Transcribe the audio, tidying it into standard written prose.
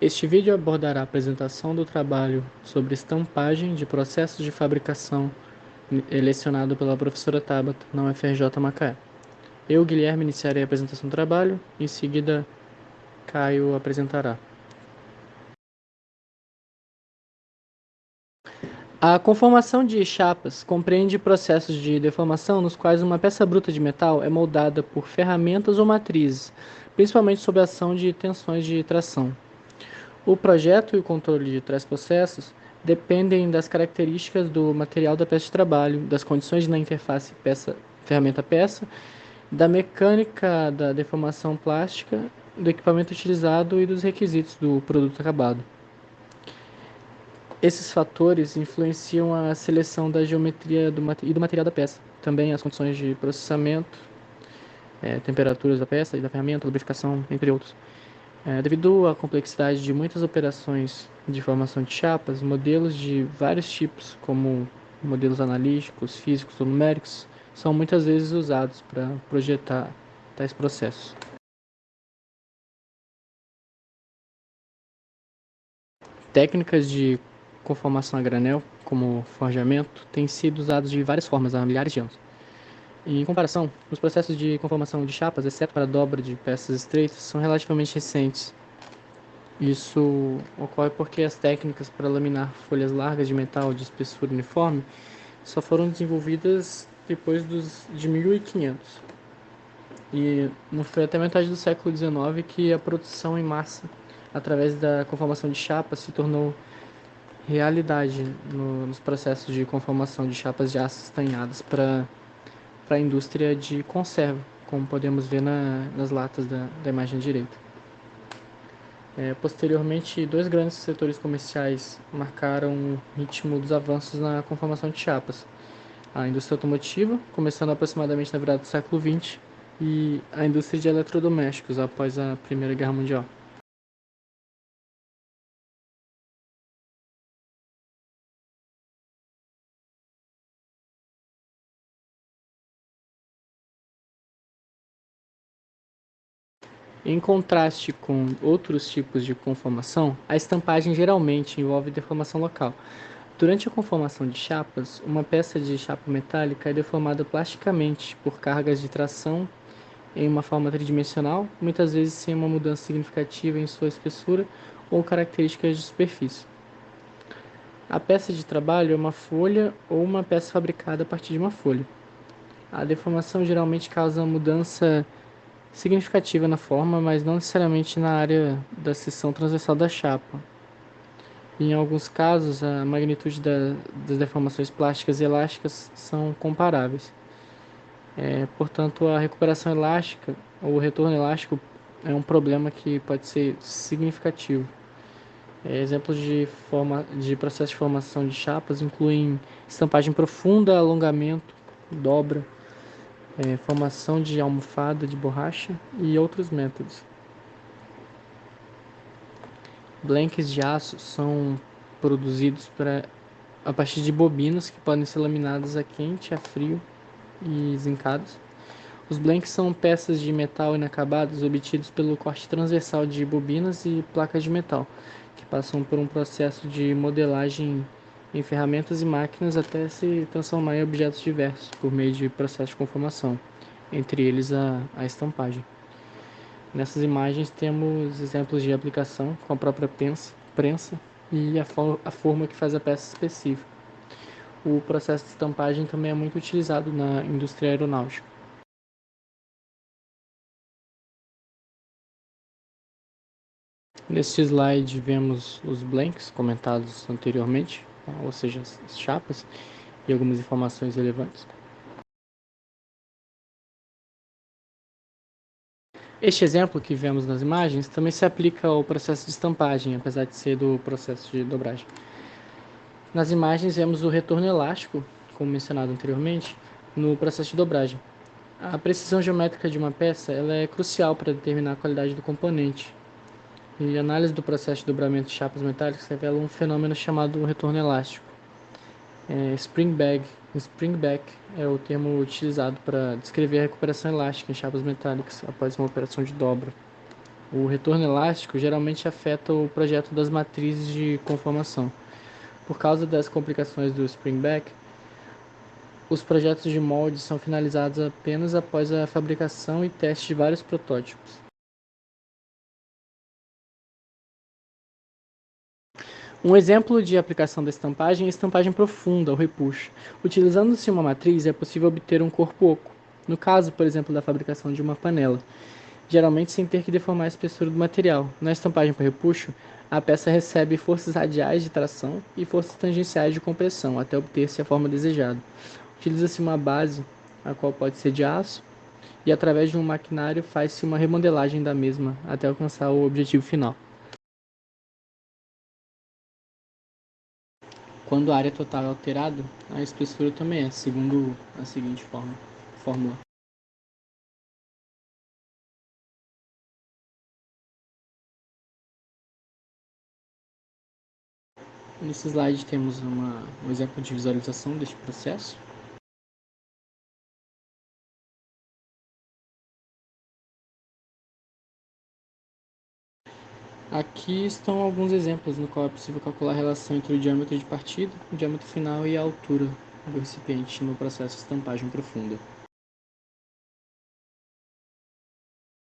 Este vídeo abordará a apresentação do trabalho sobre estampagem de processos de fabricação lecionado pela professora Tabata na UFRJ Macaé. Eu, Guilherme, iniciarei a apresentação do trabalho, em seguida Caio apresentará. A conformação de chapas compreende processos de deformação nos quais uma peça bruta de metal é moldada por ferramentas ou matrizes, principalmente sob a ação de tensões de tração. O projeto e o controle de tais processos dependem das características do material da peça de trabalho, das condições na interface ferramenta-peça, da mecânica da deformação plástica, do equipamento utilizado e dos requisitos do produto acabado. Esses fatores influenciam a seleção da geometria e do material da peça, também as condições de processamento, temperaturas da peça e da ferramenta, lubrificação, entre outros. Devido à complexidade de muitas operações de formação de chapas, modelos de vários tipos, como modelos analíticos, físicos ou numéricos, são muitas vezes usados para projetar tais processos. Técnicas de conformação a granel, como forjamento, têm sido usadas de várias formas há milhares de anos. Em comparação, os processos de conformação de chapas, exceto para a dobra de peças estreitas, são relativamente recentes. Isso ocorre porque as técnicas para laminar folhas largas de metal de espessura uniforme só foram desenvolvidas depois de 1500. E não foi até metade do século XIX que a produção em massa, através da conformação de chapas, se tornou realidade nos processos de conformação de chapas de aço estanhadas para a indústria de conserva, como podemos ver nas latas da imagem direita. Posteriormente, dois grandes setores comerciais marcaram o ritmo dos avanços na conformação de chapas. A indústria automotiva, começando aproximadamente na virada do século XX, e a indústria de eletrodomésticos após a Primeira Guerra Mundial. Em contraste com outros tipos de conformação, a estampagem geralmente envolve deformação local. Durante a conformação de chapas, uma peça de chapa metálica é deformada plasticamente por cargas de tração em uma forma tridimensional, muitas vezes sem uma mudança significativa em sua espessura ou características de superfície. A peça de trabalho é uma folha ou uma peça fabricada a partir de uma folha. A deformação geralmente causa mudança significativa na forma, mas não necessariamente na área da seção transversal da chapa. Em alguns casos, a magnitude das deformações plásticas e elásticas são comparáveis. Portanto, a recuperação elástica ou o retorno elástico é um problema que pode ser significativo. Exemplos de processo de formação de chapas incluem estampagem profunda, alongamento, dobra, formação de almofada de borracha e outros métodos. Blanks de aço são produzidos a partir de bobinas que podem ser laminadas a quente, a frio e zincados. Os blanks são peças de metal inacabadas obtidos pelo corte transversal de bobinas e placas de metal, que passam por um processo de modelagem em ferramentas e máquinas até se transformar em objetos diversos por meio de processo de conformação, entre eles a estampagem. Nessas imagens temos exemplos de aplicação com a própria prensa e a forma que faz a peça específica. O processo de estampagem também é muito utilizado na indústria aeronáutica. Neste slide vemos os blanks comentados anteriormente, ou seja, as chapas e algumas informações relevantes. Este exemplo que vemos nas imagens também se aplica ao processo de estampagem, apesar de ser do processo de dobragem. Nas imagens vemos o retorno elástico, como mencionado anteriormente, no processo de dobragem. A precisão geométrica de uma peça ela é crucial para determinar a qualidade do componente. E a análise do processo de dobramento de chapas metálicas revela um fenômeno chamado retorno elástico. Springback é o termo utilizado para descrever a recuperação elástica em chapas metálicas após uma operação de dobra. O retorno elástico geralmente afeta o projeto das matrizes de conformação. Por causa das complicações do springback, os projetos de molde são finalizados apenas após a fabricação e teste de vários protótipos. Um exemplo de aplicação da estampagem é a estampagem profunda, ou repuxo. Utilizando-se uma matriz, é possível obter um corpo oco, no caso, por exemplo, da fabricação de uma panela, geralmente sem ter que deformar a espessura do material. Na estampagem por repuxo, a peça recebe forças radiais de tração e forças tangenciais de compressão, até obter-se a forma desejada. Utiliza-se uma base, a qual pode ser de aço, e através de um maquinário faz-se uma remodelagem da mesma, até alcançar o objetivo final. Quando a área total é alterada, a espessura também é, segundo a seguinte fórmula. Nesse slide temos um exemplo de visualização deste processo. Aqui estão alguns exemplos no qual é possível calcular a relação entre o diâmetro de partida, o diâmetro final e a altura do recipiente no processo de estampagem profunda.